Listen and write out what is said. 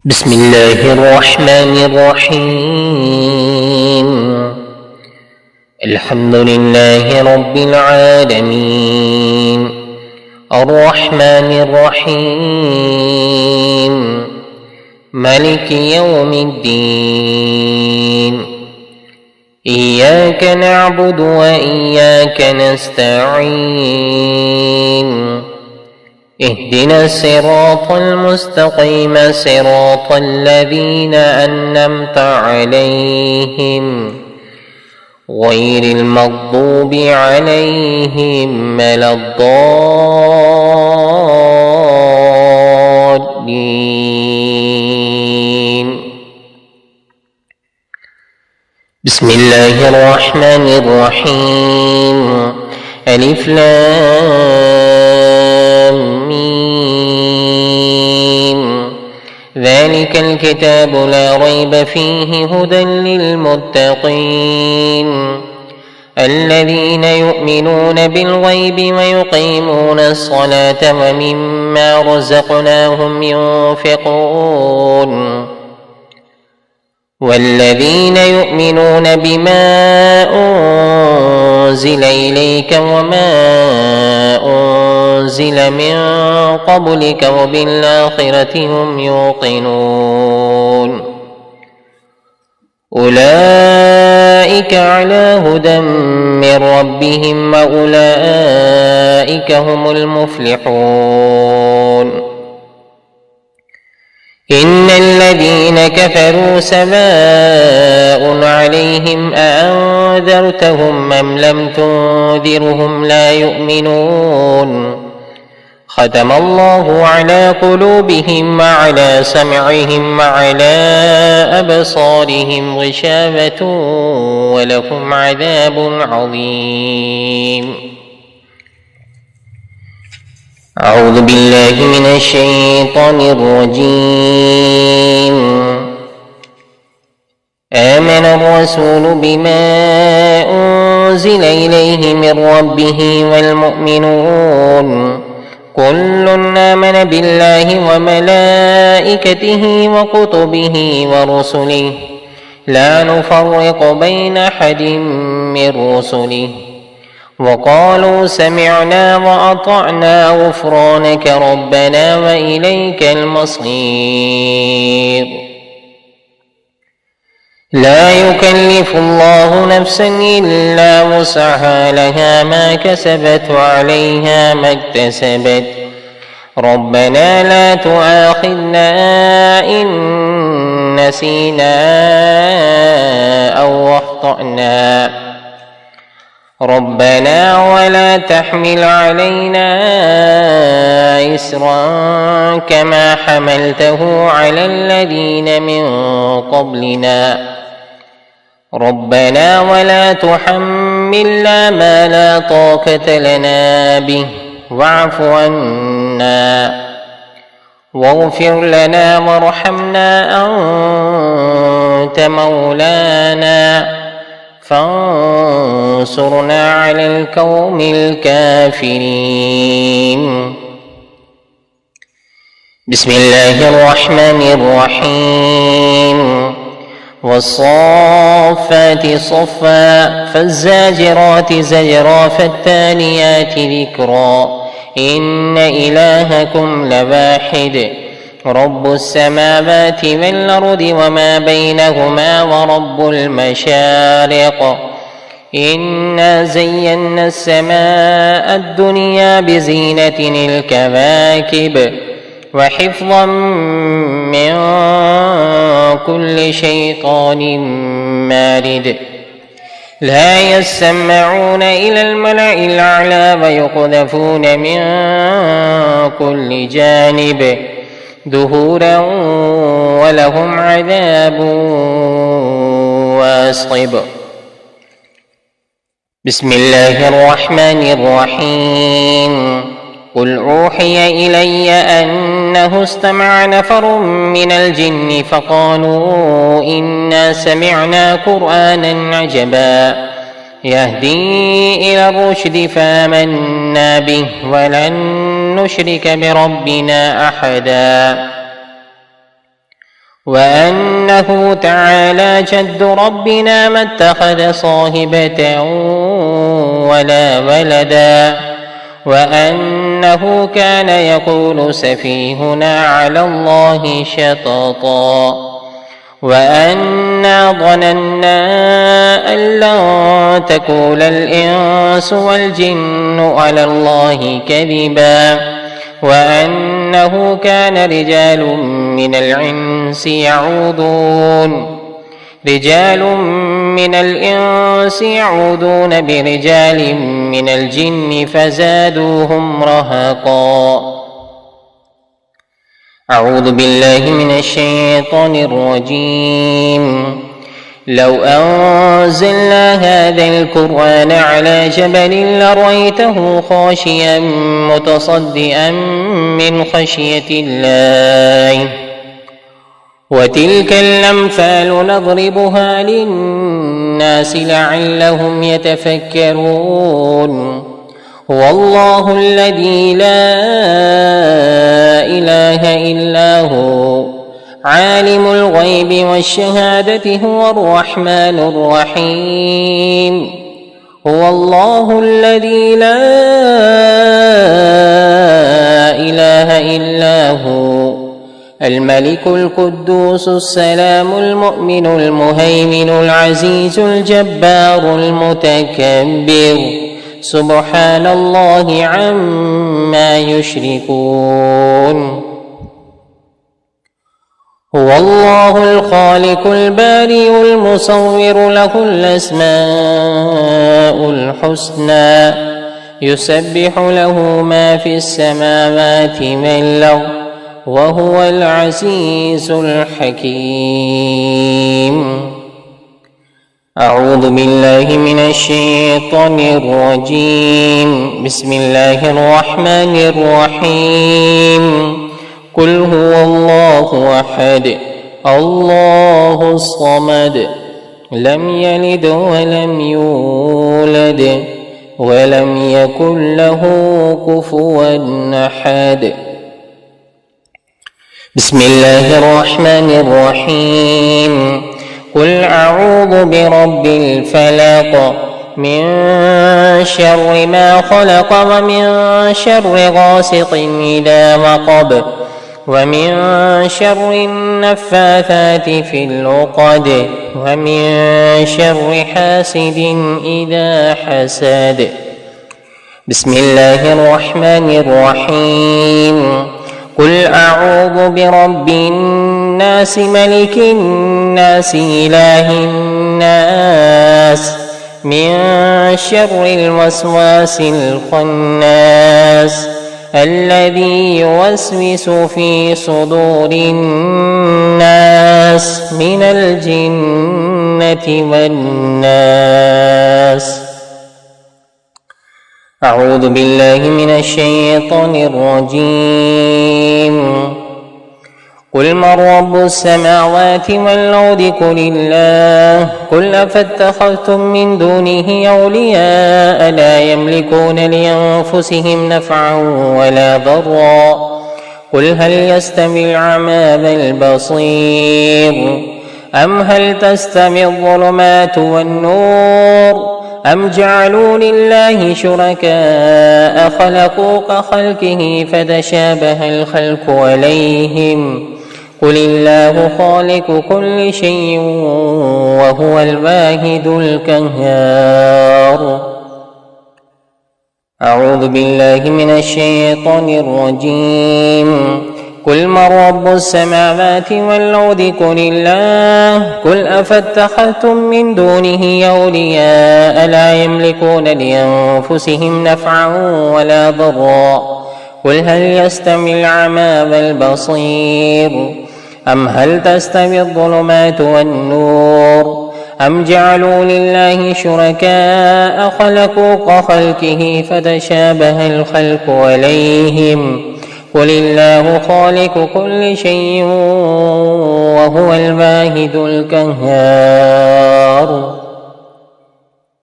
بسم الله الرحمن الرحيم. الحمد لله رب العالمين، الرحمن الرحيم، مالك يوم الدين. إياك نعبد وإياك نستعين. اهدنا الصراط المستقيم، صراط الذين أنعمت عليهم غير المغضوب عليهم ولا الضالين. بسم الله الرحمن الرحيم. ألف لام ميم. ذلك الكتاب لا ريب فيه هدى للمتقين الذين يؤمنون بالغيب ويقيمون الصلاة ومما رزقناهم ينفقون والذين يؤمنون بما أنزل إليك وما أنزل من قبلك وبالآخرة هم يوقنون. أولئك على هدى من ربهم وأولئك هم المفلحون. إن الذين كفروا سواء عليهم أأنذرتهم أم لم تنذرهم لا يؤمنون. ختم الله على قلوبهم وعلى سمعهم وعلى أبصارهم غشاوة ولهم عذاب عظيم. أعوذ بالله من الشيطان الرجيم. آمن الرسول بما أنزل إليه من ربه والمؤمنون كل آمن بالله وملائكته وكتبه ورسله لا نفرق بين أحد من رسله وقالوا سمعنا وأطعنا غفرانك ربنا وإليك المصير. لا يكلف الله نفسا إلا وسعها لها ما كسبت وعليها ما اكتسبت ربنا لا تؤاخذنا إن نسينا أو أخطأنا ربنا ولا تحمل علينا إسرا كما حملته على الذين من قبلنا ربنا ولا تحملنا ما لا طاقة لنا به واعف عنا واغفر لنا وارحمنا أنت مولانا فانصرنا على القوم الكافرين. بسم الله الرحمن الرحيم. والصافات صفا فالزاجرات زجرا فالتاليات ذكرا إن إلهكم لواحد رب السماوات والأرض وما بينهما ورب المشارق إنا زينا السماء الدنيا بزينة الكواكب وحفظا من كل شيطان مارد لا يسمعون إلى الملأ الأعلى ويقذفون من كل جانب دهورا ولهم عذاب واصب. بسم الله الرحمن الرحيم. قل أوحي إلي أنه استمع نفر من الجن فقالوا إنا سمعنا قرآنا عجبا يهدي إلى الرشد فآمنا به ولن نشرك بربنا أحدا وأنه تعالى جد ربنا ما اتخذ صاحبة ولا ولدا، وأنه كان يقول سفيهنا على الله شططا، وأنا ظننا أن لن تقول الإنس والجن على الله كذبا، وأنه كان رجال من الإنس يعوذون برجال من الجن فزادوهم رهقا. أعوذ بالله من الشيطان الرجيم. لو أنزلنا هذا القرآن على جبل لرأيته خاشعا متصدعا من خشية الله، وتلك الأمثال نضربها للناس لعلهم يتفكرون. هو الله الذي لا إله إلا هو عالم الغيب والشهادة هو الرحمن الرحيم. هو الله الذي لا إله إلا هو الملك القدوس السلام المؤمن المهيمن العزيز الجبار المتكبر، سبحان الله عما يشركون. هو الله الخالق البارئ المصور له الأسماء الحسنى، يسبح له ما في السماوات والأرض وهو العزيز الحكيم. أعوذ بالله من الشيطان الرجيم. بسم الله الرحمن الرحيم. قل هو الله أحد الله الصمد لم يلد ولم يولد ولم يكن له كفوا أحد. بسم الله الرحمن الرحيم. قل أعوذ برب الفلق من شر ما خلق ومن شر غاسق إذا وقب ومن شر النفاثات في العقد ومن شر حاسد إذا حسد. بسم الله الرحمن الرحيم. قل أعوذ برب الناس ملك الناس إله الناس من شر الوسواس الخناس الذي يوسوس في صدور الناس من الجنة والناس. أعوذ بالله من الشيطان الرجيم. قل من رب السماوات والأرض قل الله. قل أفاتخذتم من دونه أولياء لا يملكون لأنفسهم نفعا ولا ضرا. قل هل يستوي الأعمى والبصير أم هل تستوي الظلمات والنور أم جعلوا لله شركاء خلقوا كخلقه فتشابه الخلق عليهم. قل الله خالق كل شيء وهو الواحد القهار. أعوذ بالله من الشيطان الرجيم. قل من رب السماوات والأرض قل الله. قل أفاتخذتم من دونه أولياء لا يملكون لأنفسهم نفعا ولا ضرا. قل هل يستوي الأعمى والبصير أم هل تستوي الظلمات والنور أم جعلوا لله شركاء خلقوا كخلقه فتشابه الخلق عليهم. قل الله خالق كل شيء وهو الواحد القهار.